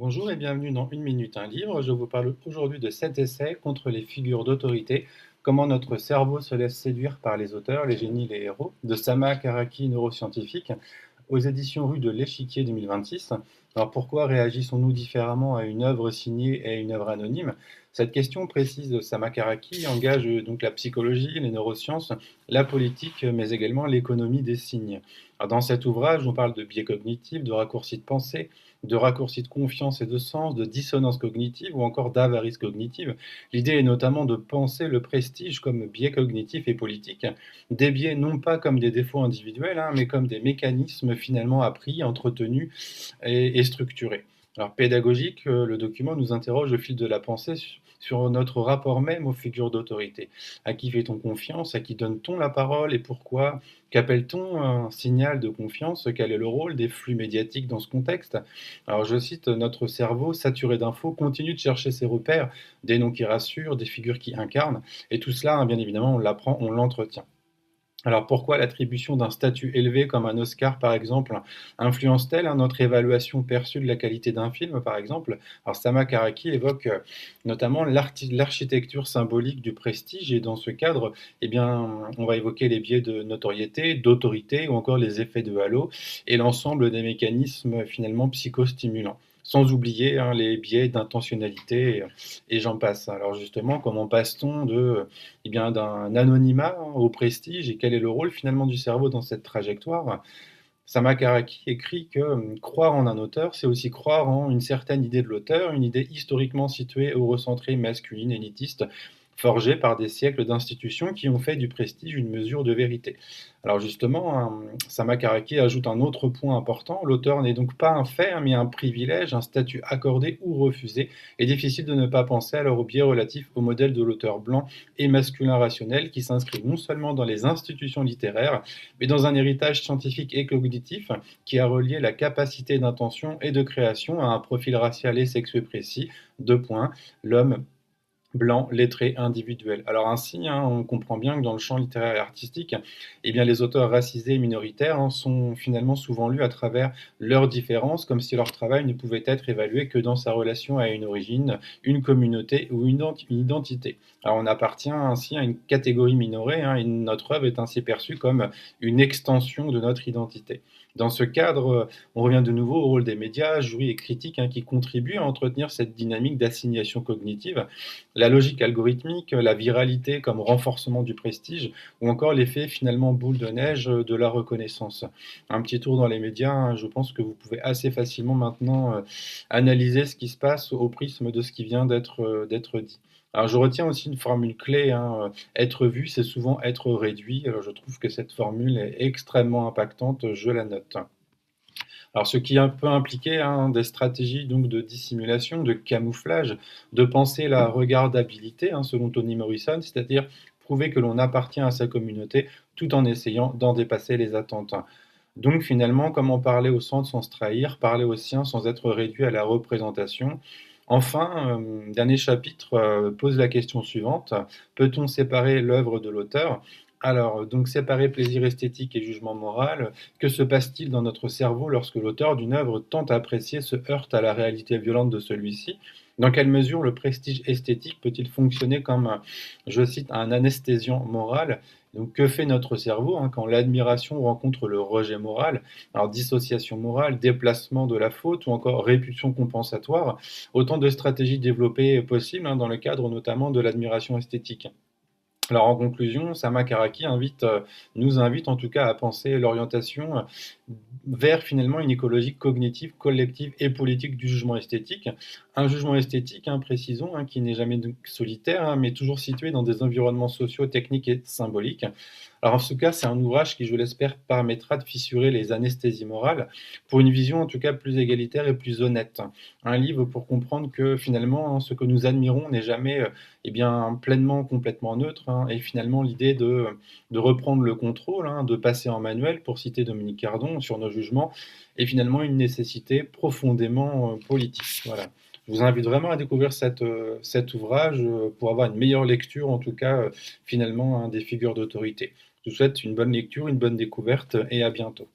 Bonjour et bienvenue dans Une minute, un livre. Je vous parle aujourd'hui de cet essai contre les figures d'autorité, comment notre cerveau se laisse séduire par les auteurs, les génies, les héros, de Sama Karaki, neuroscientifique, aux éditions Rue de l'Échiquier 2026. Alors pourquoi réagissons-nous différemment à une œuvre signée et à une œuvre anonyme? Cette question précise de Sama Karaki engage donc la psychologie, les neurosciences, la politique, mais également l'économie des signes. Alors, dans cet ouvrage, on parle de biais cognitifs, de raccourcis de pensée, de raccourcis de confiance et de sens, de dissonance cognitive ou encore d'avarice cognitive. L'idée est notamment de penser le prestige comme biais cognitif et politique, des biais non pas comme des défauts individuels, mais comme des mécanismes finalement appris, entretenus et structurés. Alors pédagogique, le document nous interroge au fil de la pensée sur notre rapport même aux figures d'autorité. À qui fait-on confiance? À qui donne-t-on la parole et pourquoi? Qu'appelle-t-on un signal de confiance? Quel est le rôle des flux médiatiques dans ce contexte? Alors je cite, notre cerveau, saturé d'infos, continue de chercher ses repères, des noms qui rassurent, des figures qui incarnent, et tout cela, bien évidemment, on l'apprend, on l'entretient. Alors pourquoi l'attribution d'un statut élevé comme un Oscar, par exemple, influence-t-elle notre évaluation perçue de la qualité d'un film, par exemple? Alors Sama Karaki évoque notamment l'architecture symbolique du prestige, et dans ce cadre, eh bien, on va évoquer les biais de notoriété, d'autorité, ou encore les effets de halo, et l'ensemble des mécanismes finalement psychostimulants. Sans oublier les biais d'intentionnalité, et j'en passe. Alors justement, comment passe-t-on eh bien, d'un anonymat au prestige, et quel est le rôle finalement du cerveau dans cette trajectoire? Sama Karaki écrit que croire en un auteur, c'est aussi croire en une certaine idée de l'auteur, une idée historiquement située ou recentrée masculine, élitiste, forgée par des siècles d'institutions qui ont fait du prestige une mesure de vérité. Alors justement, Sama Karaki ajoute un autre point important, l'auteur n'est donc pas un fait, mais un privilège, un statut accordé ou refusé, et difficile de ne pas penser alors au biais relatif au modèle de l'auteur blanc et masculin rationnel qui s'inscrit non seulement dans les institutions littéraires, mais dans un héritage scientifique et cognitif qui a relié la capacité d'intention et de création à un profil racial et sexué précis. Deux points, l'homme blanc, lettré, individuel. Alors ainsi, on comprend bien que dans le champ littéraire et artistique, eh bien, les auteurs racisés et minoritaires sont finalement souvent lus à travers leurs différences, comme si leur travail ne pouvait être évalué que dans sa relation à une origine, une communauté ou une identité. Alors on appartient ainsi à une catégorie minorée, et notre œuvre est ainsi perçue comme une extension de notre identité. Dans ce cadre, on revient de nouveau au rôle des médias, jurys et critiques qui contribuent à entretenir cette dynamique d'assignation cognitive, la logique algorithmique, la viralité comme renforcement du prestige, ou encore l'effet finalement boule de neige de la reconnaissance. Un petit tour dans les médias, je pense que vous pouvez assez facilement maintenant analyser ce qui se passe au prisme de ce qui vient d'être dit. Alors je retiens aussi une formule clé, être vu, c'est souvent être réduit. Alors, je trouve que cette formule est extrêmement impactante, je la note. Alors, ce qui peut impliquer des stratégies donc de dissimulation, de camouflage, de penser la regardabilité, selon Toni Morrison, c'est-à-dire prouver que l'on appartient à sa communauté tout en essayant d'en dépasser les attentes. Donc finalement, comment parler au centre sans se trahir, parler au sien sans être réduit à la représentation. Enfin, dernier chapitre pose la question suivante, peut-on séparer l'œuvre de l'auteur? Alors, donc séparer plaisir esthétique et jugement moral, que se passe-t-il dans notre cerveau lorsque l'auteur d'une œuvre tant appréciée se heurte à la réalité violente de celui-ci? Dans quelle mesure le prestige esthétique peut-il fonctionner comme, je cite, un anesthésiant moral? Donc que fait notre cerveau quand l'admiration rencontre le rejet moral? Alors dissociation morale, déplacement de la faute ou encore répulsion compensatoire, autant de stratégies développées possibles dans le cadre notamment de l'admiration esthétique. Alors en conclusion, Sama Karaki nous invite en tout cas à penser l'orientation vers finalement une écologie cognitive, collective et politique du jugement esthétique. Un jugement esthétique, précisons, qui n'est jamais donc solitaire, mais toujours situé dans des environnements sociaux, techniques et symboliques. Alors en tout cas, c'est un ouvrage qui, je l'espère, permettra de fissurer les anesthésies morales pour une vision en tout cas plus égalitaire et plus honnête. Un livre pour comprendre que finalement, ce que nous admirons n'est jamais pleinement, complètement neutre, et finalement l'idée de reprendre le contrôle, de passer en manuel, pour citer Dominique Cardon, sur nos jugements, est finalement une nécessité profondément politique. Voilà. Je vous invite vraiment à découvrir cet ouvrage pour avoir une meilleure lecture, en tout cas, finalement, des figures d'autorité. Je vous souhaite une bonne lecture, une bonne découverte et à bientôt.